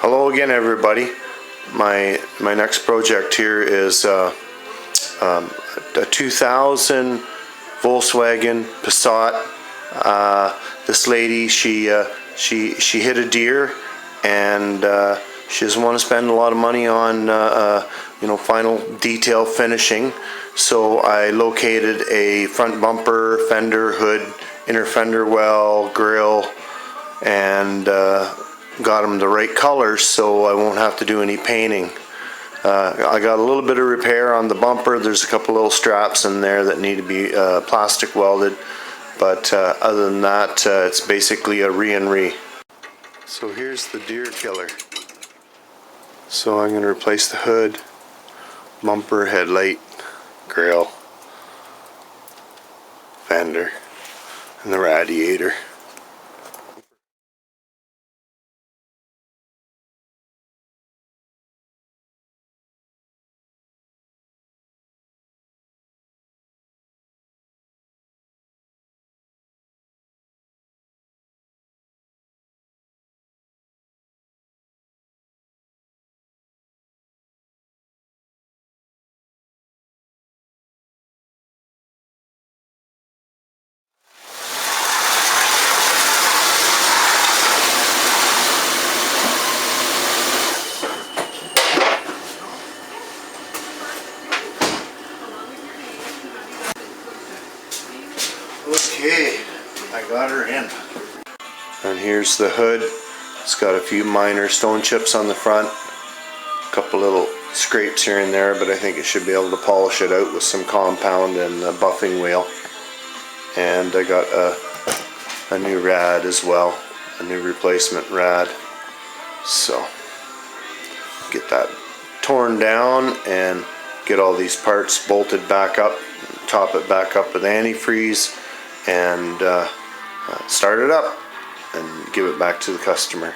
Hello again, everybody. My next project here is a 2000 Volkswagen Passat. This lady, she hit a deer, and she doesn't want to spend a lot of money on final detail finishing. So I located a front bumper, fender, hood, inner fender well, grill, and got them the right colors so I won't have to do any painting. I got a little bit of repair on the bumper. There's a couple little straps in there that need to be plastic welded, but other than that, it's basically a re-and-re. So here's the deer killer. So I'm going to replace the hood, bumper, headlight, grill, fender, and the radiator. Okay, I got her in. And here's the hood. It's got a few minor stone chips on the front, a couple little scrapes here and there, but I think it should be able to polish it out with some compound and a buffing wheel. And I got a new rad as well, a new replacement rad. So get that torn down and get all these parts bolted back up, top it back up with antifreeze, and start it up and give it back to the customer.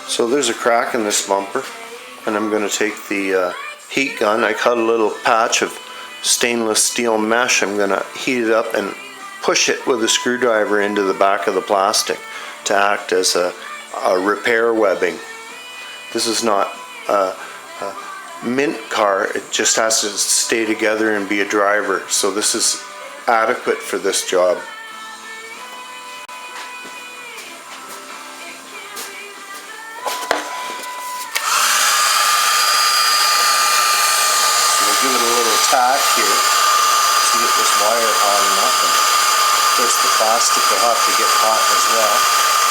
So there's a crack in this bumper, and I'm going to take the heat gun. I cut a little patch of stainless steel mesh. I'm going to heat it up and push it with a screwdriver into the back of the plastic to act as a repair webbing. This is not a mint car. It just has to stay together and be a driver. So this is adequate for this job. Give it a little tack here to get this wire hot enough, and of course the plastic will have to get hot as well.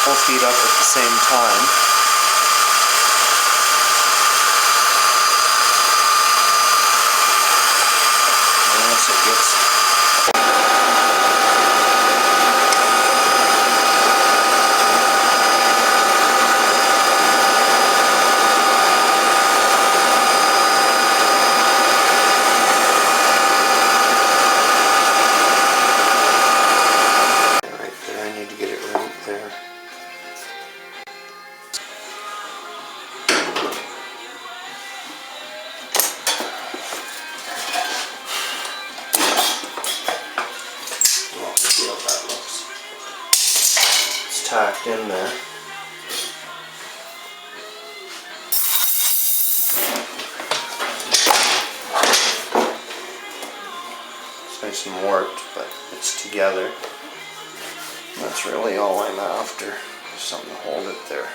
Both heat up at the same time. in there. It's nice and warped, but it's together. That's really all I'm after. Just something to hold it there.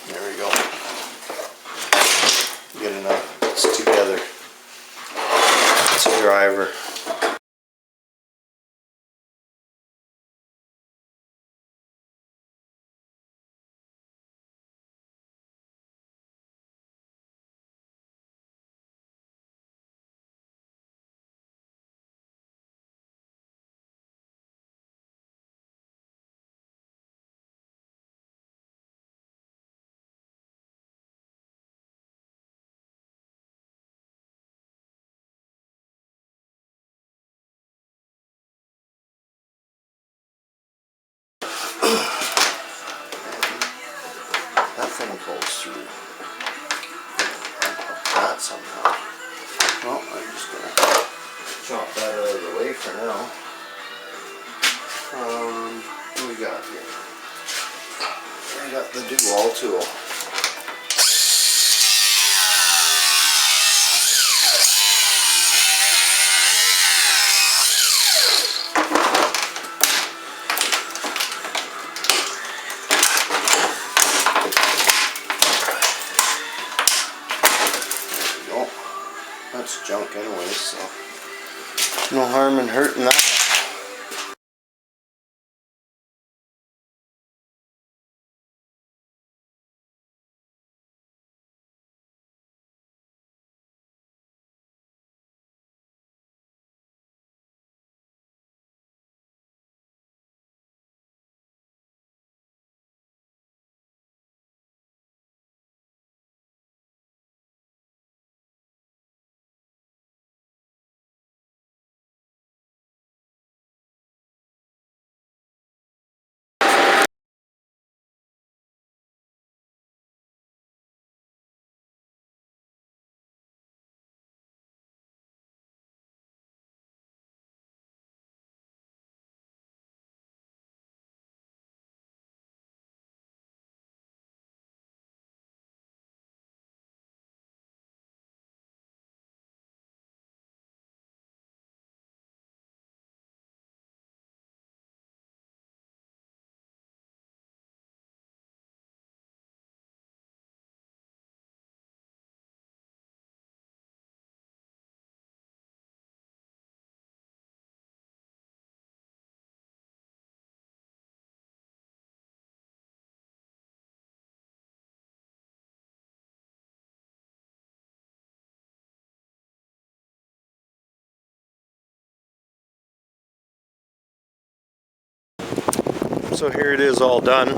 There we go. Good enough. It's together. It's a driver. That thing pulls through. That somehow. Well, I'm just gonna chop that out of the way for now. What do we got here? I got the do-all tool. That's junk anyway, so no harm in hurting that. So here it is all done.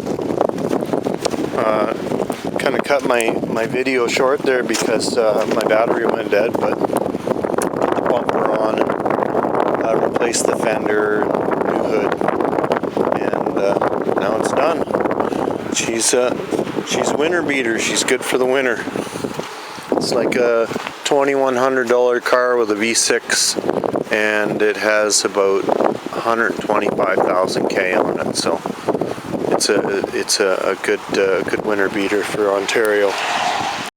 Kind of cut my video short there because my battery went dead, but bumper on, replaced the fender, new hood, and now it's done. She's a winter beater. She's good for the winter. It's like a $2,100 car with a V6, and it has about 125,000 K on it. So it's a good winter beater for Ontario.